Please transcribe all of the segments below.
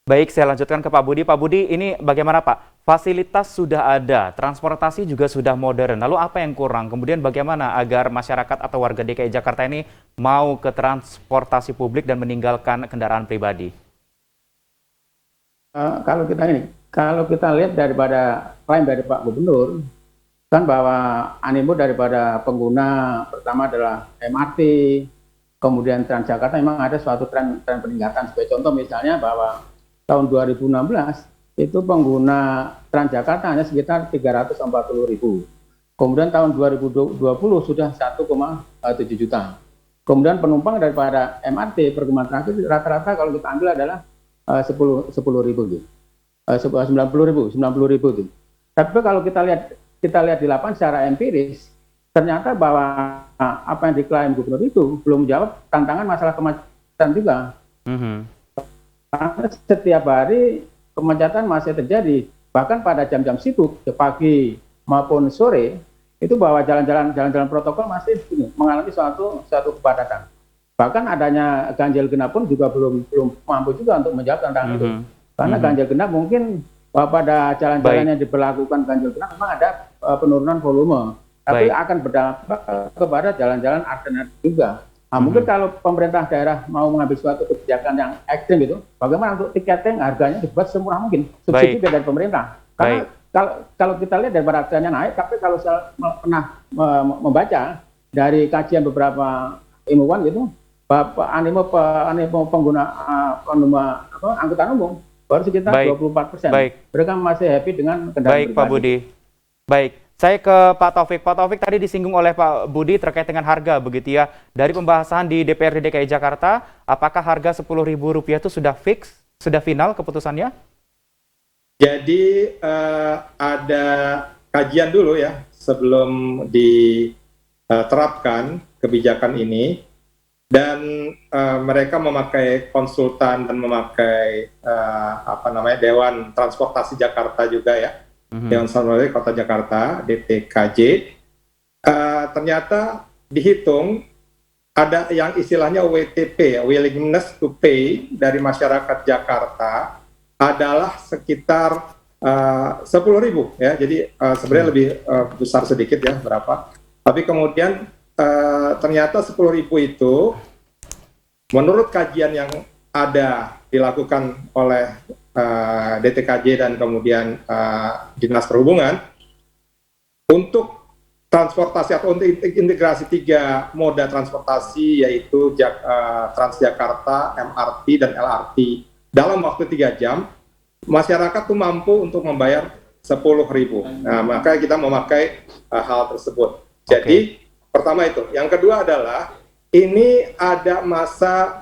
Baik, saya lanjutkan ke Pak Budi. Pak Budi, ini bagaimana Pak? Fasilitas sudah ada, transportasi juga sudah modern. Lalu apa yang kurang? Kemudian bagaimana agar masyarakat atau warga DKI Jakarta ini mau ke transportasi publik dan meninggalkan kendaraan pribadi? Kalau kita lihat daripada klaim dari Pak Gubernur, kan bahwa animo daripada pengguna pertama adalah MRT, kemudian Transjakarta memang ada suatu tren peningkatan. Sebagai contoh misalnya bahwa tahun 2016 itu pengguna Transjakarta hanya sekitar 340.000. Kemudian tahun 2020 sudah 1,7 juta. Kemudian penumpang daripada MRT perkembangan terakhir rata-rata kalau kita ambil adalah 10 ribu gitu. 90 ribu gitu. Tapi kalau kita lihat di lapangan secara empiris, ternyata bahwa apa yang diklaim gubernur itu belum menjawab tantangan masalah kemacetan juga. Mhm. Karena setiap hari kemacetan masih terjadi. Bahkan pada jam-jam sibuk, pagi maupun sore, itu bahwa jalan-jalan protokol masih mengalami suatu kepadatan. Bahkan adanya ganjil genap pun juga belum mampu juga untuk menjawab tantangan itu. Mhm. Karena Mhm. ganjil genap mungkin pada jalan-jalan Baik, yang diberlakukan ganjil genap memang ada penurunan volume, tapi baik. akan berdampak kepada jalan-jalan alternatif juga. Nah, mungkin Mhm. kalau pemerintah daerah mau mengambil suatu kebijakan yang ekstrim itu, bagaimana untuk tiketing harganya dibuat semurah mungkin, subsidi Baik, dari pemerintah. Karena baik. kalau kita lihat daripada harganya naik, tapi kalau saya pernah membaca dari kajian beberapa ilmuwan gitu, animo pengguna angkutan umum baru sekitar Baik, 24%. baik. Mereka masih happy dengan kendaraan Baik, Pak pribadi. Budi. Baik, saya ke Pak Taufik. Pak Taufik tadi disinggung oleh Pak Budi terkait dengan harga begitu ya. Dari pembahasan di DPRD DKI Jakarta, apakah harga Rp10.000 itu sudah fix, sudah final keputusannya? Jadi ada kajian dulu ya sebelum diterapkan kebijakan ini, dan mereka memakai konsultan dan memakai Dewan Transportasi Jakarta juga ya, Mhm. Dewan Transportasi Kota Jakarta (DTKJ). Ternyata dihitung ada yang istilahnya WTP, willingness to pay, dari masyarakat Jakarta adalah sekitar 10.000 ya. Jadi sebenarnya lebih besar sedikit ya, berapa. Tapi kemudian ternyata 10.000 itu menurut kajian yang ada dilakukan oleh DTKJ dan kemudian Dinas Perhubungan, untuk transportasi atau untuk integrasi 3 moda transportasi yaitu Transjakarta, MRT, dan LRT dalam waktu 3 jam, masyarakat tuh mampu untuk membayar 10.000. Nah, maka kita memakai hal tersebut. Jadi pertama itu. Yang kedua adalah ini ada masa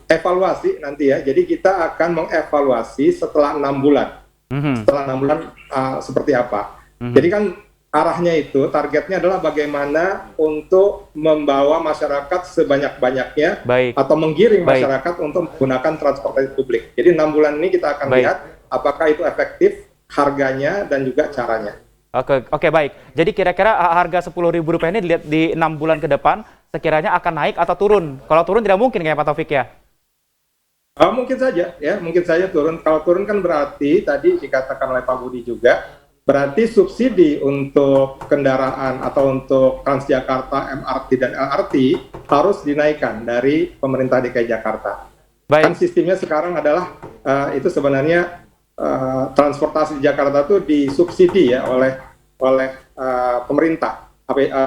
evaluasi nanti ya. Jadi kita akan mengevaluasi setelah 6 bulan. Mhm. Setelah 6 bulan seperti apa. Mhm. Jadi kan arahnya itu, targetnya adalah bagaimana untuk membawa masyarakat sebanyak-banyaknya Baik, atau menggiring baik, masyarakat untuk menggunakan transportasi publik. Jadi 6 bulan ini kita akan baik. lihat apakah itu efektif, harganya, dan juga caranya. Oke, oke, baik. Jadi kira-kira harga Rp10.000 ini dilihat di 6 bulan ke depan, sekiranya akan naik atau turun? Kalau turun tidak mungkin kayak Pak Taufik ya? Mungkin saja ya, mungkin saja turun. Kalau turun kan berarti tadi dikatakan oleh Pak Budi juga, berarti subsidi untuk kendaraan atau untuk Transjakarta, MRT, dan LRT harus dinaikkan dari pemerintah DKI Jakarta. Kan Baik, sistemnya sekarang adalah itu sebenarnya transportasi di Jakarta itu disubsidi ya oleh pemerintah,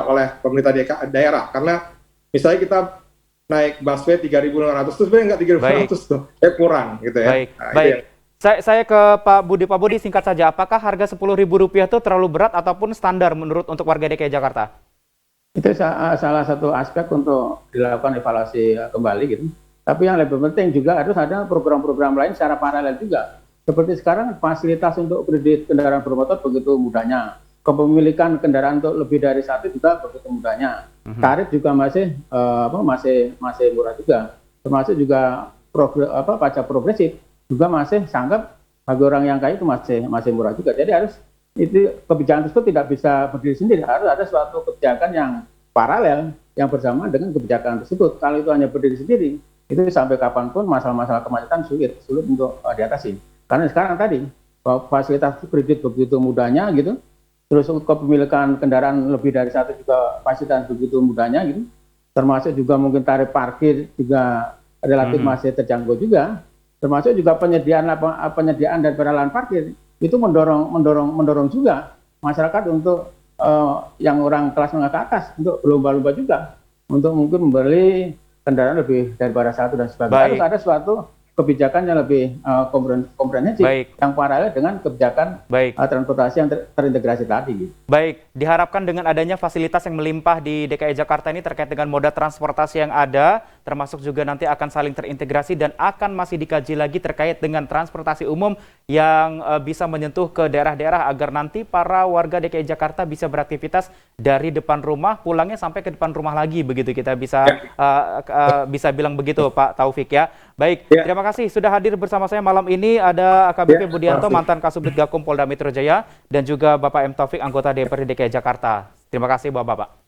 oleh pemerintah daerah. Karena misalnya kita naik busway 3.500, terus sebenarnya nggak baik, 3.500 tuh, kurang gitu ya. baik, Nah, itu baik. yang Saya ke Pak Budi. Pak Budi, singkat saja, apakah harga Rp10.000 itu terlalu berat ataupun standar menurut untuk warga DKI Jakarta? Itu salah satu aspek untuk dilakukan evaluasi kembali gitu. Tapi yang lebih penting juga harus ada program-program lain secara paralel juga. Seperti sekarang fasilitas untuk kredit kendaraan bermotor begitu mudahnya. Kepemilikan kendaraan untuk lebih dari satu juga begitu mudahnya. Mhm. Tarif juga masih murah juga. Termasuk juga pajak progresif juga masih sanggap bagi orang yang kaya itu masih murah juga. Jadi harus itu kebijakan tersebut tidak bisa berdiri sendiri, harus ada suatu kebijakan yang paralel yang bersamaan dengan kebijakan tersebut. Kalau itu hanya berdiri sendiri, itu sampai kapanpun masalah-masalah kemacetan sulit untuk diatasi. Karena sekarang tadi bahwa fasilitas kredit begitu mudahnya gitu, terus kepemilikan kendaraan lebih dari satu juga fasilitas begitu mudahnya gitu, termasuk juga mungkin tarif parkir juga relatif masih terjangkau juga, termasuk juga penyediaan dan lahan parkir itu mendorong juga masyarakat untuk yang orang kelas menengah ke atas untuk berlomba-lomba juga untuk mungkin membeli kendaraan lebih daripada satu dan sebagainya. Harus ada suatu kebijakan yang lebih komprehensif yang paralel dengan kebijakan transportasi yang terintegrasi tadi. Gitu. Baik, diharapkan dengan adanya fasilitas yang melimpah di DKI Jakarta ini terkait dengan moda transportasi yang ada, termasuk juga nanti akan saling terintegrasi dan akan masih dikaji lagi terkait dengan transportasi umum yang bisa menyentuh ke daerah-daerah agar nanti para warga DKI Jakarta bisa beraktivitas dari depan rumah, pulangnya sampai ke depan rumah lagi, begitu kita bisa bisa bilang begitu, Pak Taufik ya. Baik, terima kasih sudah hadir bersama saya malam ini. Ada AKBP Budianto, mantan Kasubdit Gakum Polda Metro Jaya, dan juga Bapak M. Taufik, anggota DPRD DKI Jakarta. Terima kasih Bapak-Bapak.